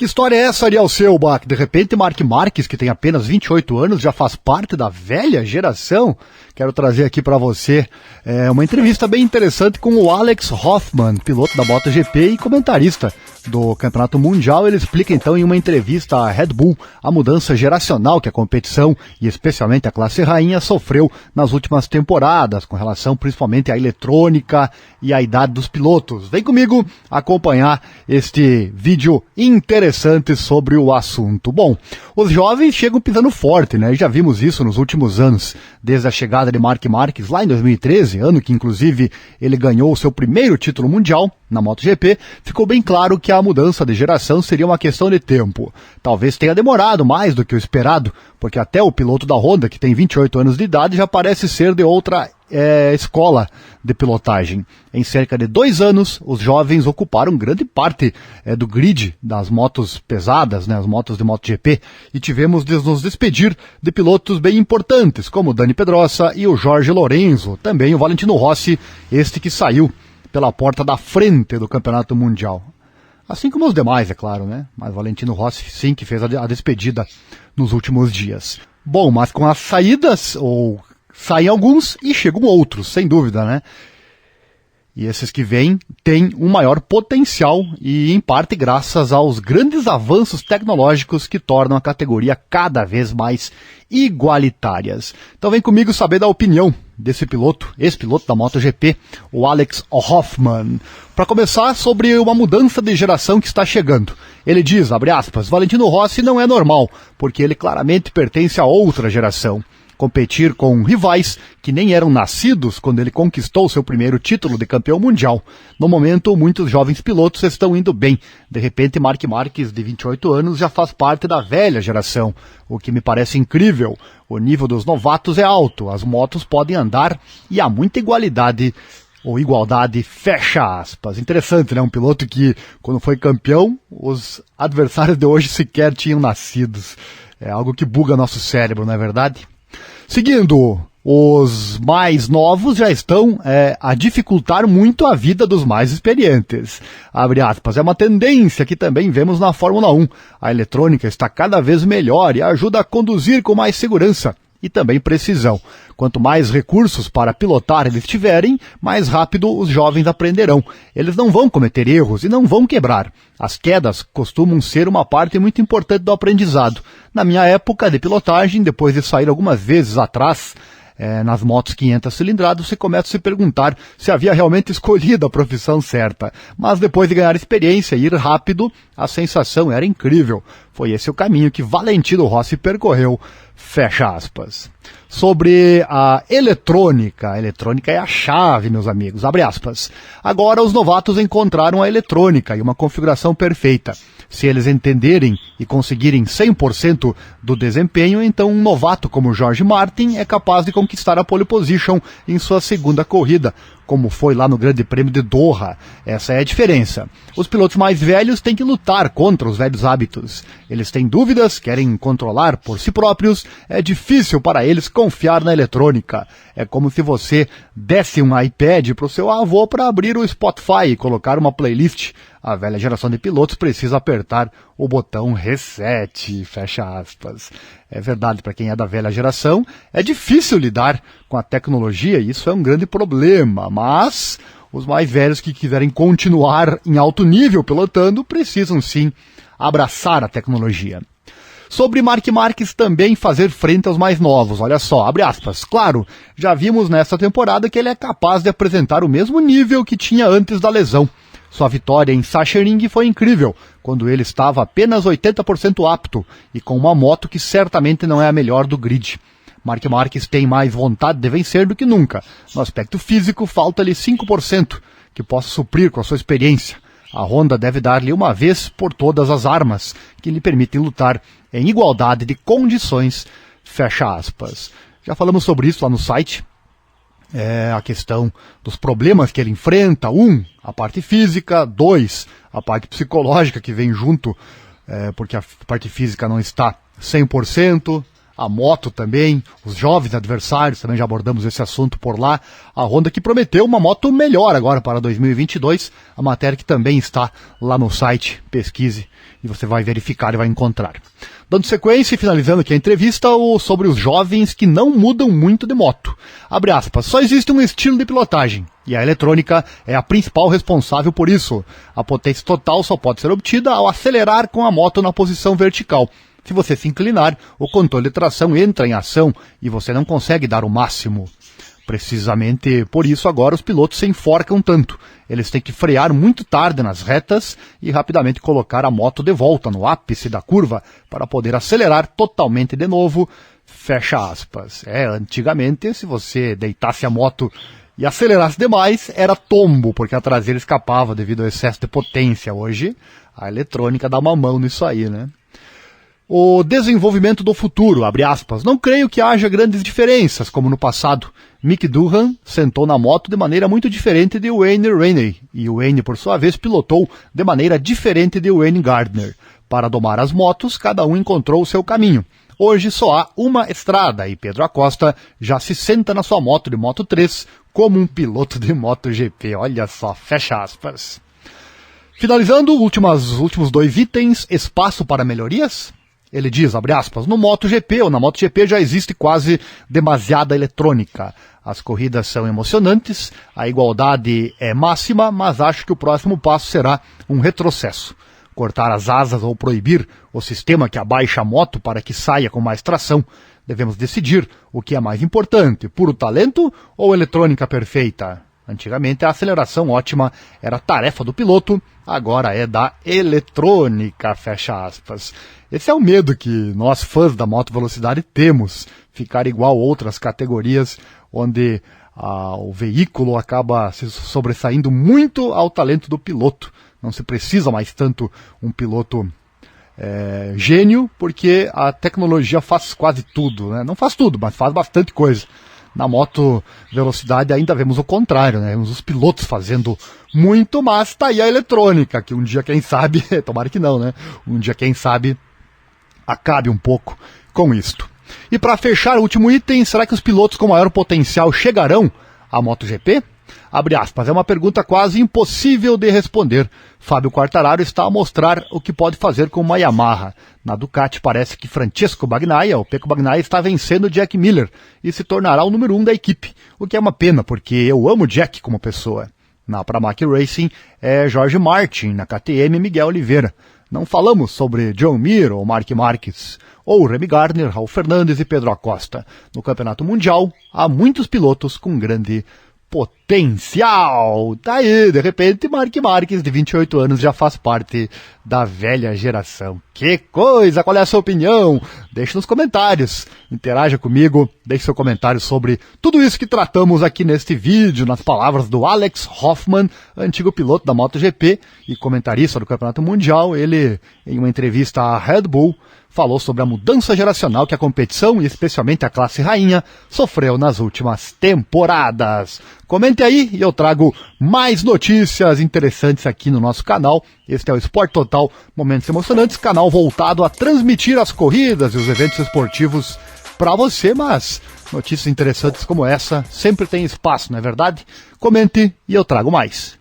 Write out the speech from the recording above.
Que história é essa, Ariel Selbach? De repente, Mark Marques, que tem apenas 28 anos, já faz parte da velha geração? Quero trazer aqui para você uma entrevista bem interessante com o Alex Hoffman, piloto da MotoGP e comentarista do Campeonato Mundial. Ele explica então em uma entrevista à Red Bull a mudança geracional que a competição, e especialmente a classe rainha, sofreu nas últimas temporadas, com relação principalmente à eletrônica e à idade dos pilotos. Vem comigo acompanhar este vídeo interessante sobre o assunto. Bom, os jovens chegam pisando forte, né? Já vimos isso nos últimos anos, desde a chegada de Mark Marques lá em 2013, ano que inclusive ele ganhou o seu primeiro título mundial na MotoGP. Ficou bem claro que a mudança de geração seria uma questão de tempo. Talvez tenha demorado mais do que o esperado, porque até o piloto da Honda, que tem 28 anos de idade, já parece ser de outra escola de pilotagem. Em cerca de 2 anos, os jovens ocuparam grande parte do grid das motos pesadas, né, as motos de MotoGP, e tivemos de nos despedir de pilotos bem importantes, como o Dani Pedrosa e o Jorge Lorenzo, também o Valentino Rossi, este que saiu pela porta da frente do Campeonato Mundial. Assim como os demais, é claro, né? Mas Valentino Rossi sim que fez a despedida nos últimos dias. Bom, mas com as saídas, saem alguns e chegam outros, sem dúvida, né? E esses que vêm têm um maior potencial e, em parte, graças aos grandes avanços tecnológicos que tornam a categoria cada vez mais igualitárias. Então vem comigo saber da opinião desse piloto, ex-piloto da MotoGP, o Alex Hoffman. Para começar, sobre uma mudança de geração que está chegando. Ele diz, abre aspas, Valentino Rossi não é normal, porque ele claramente pertence a outra geração. Competir com rivais que nem eram nascidos quando ele conquistou seu primeiro título de campeão mundial. No momento, muitos jovens pilotos estão indo bem. De repente, Mark Marques, de 28 anos, já faz parte da velha geração, o que me parece incrível. O nível dos novatos é alto, as motos podem andar e há muita igualdade, fecha aspas. Interessante, né? Um piloto que, quando foi campeão, os adversários de hoje sequer tinham nascidos. É algo que buga nosso cérebro, não é verdade? Seguindo, os mais novos já estão a dificultar muito a vida dos mais experientes. Abre aspas, é uma tendência que também vemos na Fórmula 1. A eletrônica está cada vez melhor e ajuda a conduzir com mais segurança e também precisão. Quanto mais recursos para pilotar eles tiverem, mais rápido os jovens aprenderão. Eles não vão cometer erros e não vão quebrar. As quedas costumam ser uma parte muito importante do aprendizado. Na minha época de pilotagem, depois de sair algumas vezes atrás, nas motos 500 cilindradas, você começa a se perguntar se havia realmente escolhido a profissão certa. Mas depois de ganhar experiência e ir rápido, a sensação era incrível. Foi esse o caminho que Valentino Rossi percorreu, fecha aspas. Sobre a eletrônica é a chave, meus amigos, abre aspas. Agora os novatos encontraram a eletrônica e uma configuração perfeita. Se eles entenderem e conseguirem 100% do desempenho, então um novato como Jorge Martin é capaz de conquistar a pole position em sua segunda corrida, como foi lá no Grande Prêmio de Doha. Essa é a diferença. Os pilotos mais velhos têm que lutar contra os velhos hábitos. Eles têm dúvidas, querem controlar por si próprios, é difícil para eles confiar na eletrônica. É como se você desse um iPad para o seu avô para abrir o Spotify e colocar uma playlist. A velha geração de pilotos precisa apertar o botão reset, fecha aspas. É verdade, para quem é da velha geração, é difícil lidar com a tecnologia e isso é um grande problema, mas os mais velhos que quiserem continuar em alto nível pilotando precisam sim abraçar a tecnologia. Sobre Mark Marques também fazer frente aos mais novos, olha só, abre aspas. Claro, já vimos nesta temporada que ele é capaz de apresentar o mesmo nível que tinha antes da lesão. Sua vitória em Sachsenring foi incrível, quando ele estava apenas 80% apto e com uma moto que certamente não é a melhor do grid. Mark Marques tem mais vontade de vencer do que nunca. No aspecto físico, falta-lhe 5%, que possa suprir com a sua experiência. A Honda deve dar-lhe uma vez por todas as armas que lhe permitem lutar em igualdade de condições, fecha aspas. Já falamos sobre isso lá no site. A questão dos problemas que ele enfrenta. 1, a parte física. 2, a parte psicológica que vem junto, porque a parte física não está 100%. a moto também, os jovens adversários, também já abordamos esse assunto por lá. A Honda que prometeu uma moto melhor agora para 2022, a matéria que também está lá no site, pesquise e você vai verificar e vai encontrar. Dando sequência e finalizando aqui a entrevista sobre os jovens que não mudam muito de moto. Abre aspas, só existe um estilo de pilotagem e a eletrônica é a principal responsável por isso. A potência total só pode ser obtida ao acelerar com a moto na posição vertical. Se você se inclinar, o controle de tração entra em ação e você não consegue dar o máximo. Precisamente por isso agora os pilotos se enforcam tanto. Eles têm que frear muito tarde nas retas e rapidamente colocar a moto de volta no ápice da curva para poder acelerar totalmente de novo. Fecha aspas. Antigamente, se você deitasse a moto e acelerasse demais, era tombo, porque a traseira escapava devido ao excesso de potência. Hoje, a eletrônica dá uma mão nisso aí, né? O desenvolvimento do futuro, abre aspas, não creio que haja grandes diferenças, como no passado. Mick Doohan sentou na moto de maneira muito diferente de Wayne Rainey, e Wayne, por sua vez, pilotou de maneira diferente de Wayne Gardner. Para domar as motos, cada um encontrou o seu caminho. Hoje só há uma estrada, e Pedro Acosta já se senta na sua moto de Moto 3 como um piloto de MotoGP. Olha só, fecha aspas. Finalizando, últimos 2 itens, espaço para melhorias? Ele diz, abre aspas, no MotoGP ou na MotoGP já existe quase demasiada eletrônica. As corridas são emocionantes, a igualdade é máxima, mas acho que o próximo passo será um retrocesso. Cortar as asas ou proibir o sistema que abaixa a moto para que saia com mais tração. Devemos decidir o que é mais importante, puro talento ou eletrônica perfeita? Antigamente a aceleração ótima era tarefa do piloto, agora é da eletrônica, fecha aspas. Esse é o medo que nós fãs da moto velocidade temos, ficar igual outras categorias onde o veículo acaba se sobressaindo muito ao talento do piloto. Não se precisa mais tanto um piloto gênio, porque a tecnologia faz quase tudo, né? Não faz tudo, mas faz bastante coisa. Na moto velocidade ainda vemos o contrário, né? Vemos os pilotos fazendo muito, mas tá aí a eletrônica, que um dia, quem sabe, tomara que não, né? Um dia, quem sabe, acabe um pouco com isto. E para fechar o último item, será que os pilotos com maior potencial chegarão à MotoGP? Abre aspas, é uma pergunta quase impossível de responder. Fábio Quartararo está a mostrar o que pode fazer com uma Yamaha. Na Ducati parece que Francesco Bagnaia, o Pecco Bagnaia, está vencendo Jack Miller e se tornará o número 1 da equipe. O que é uma pena, porque eu amo Jack como pessoa. Na Pramac Racing é Jorge Martin, na KTM Miguel Oliveira. Não falamos sobre John Mir ou Marc Marques, ou Remy Gardner, Raul Fernandes e Pedro Acosta. No Campeonato Mundial, há muitos pilotos com grande potencial. Tá aí, de repente, Marc Marques, de 28 anos, já faz parte da velha geração. Que coisa! Qual é a sua opinião? Deixe nos comentários, interaja comigo, deixe seu comentário sobre tudo isso que tratamos aqui neste vídeo, nas palavras do Alex Hoffman, antigo piloto da MotoGP e comentarista do Campeonato Mundial. Ele, em uma entrevista à Red Bull, falou sobre a mudança geracional que a competição, e especialmente a classe rainha, sofreu nas últimas temporadas. Comente aí e eu trago mais notícias interessantes aqui no nosso canal. Este é o Esporte Total Momentos Emocionantes, canal voltado a transmitir as corridas e os eventos esportivos para você, mas notícias interessantes como essa sempre tem espaço, não é verdade? Comente e eu trago mais.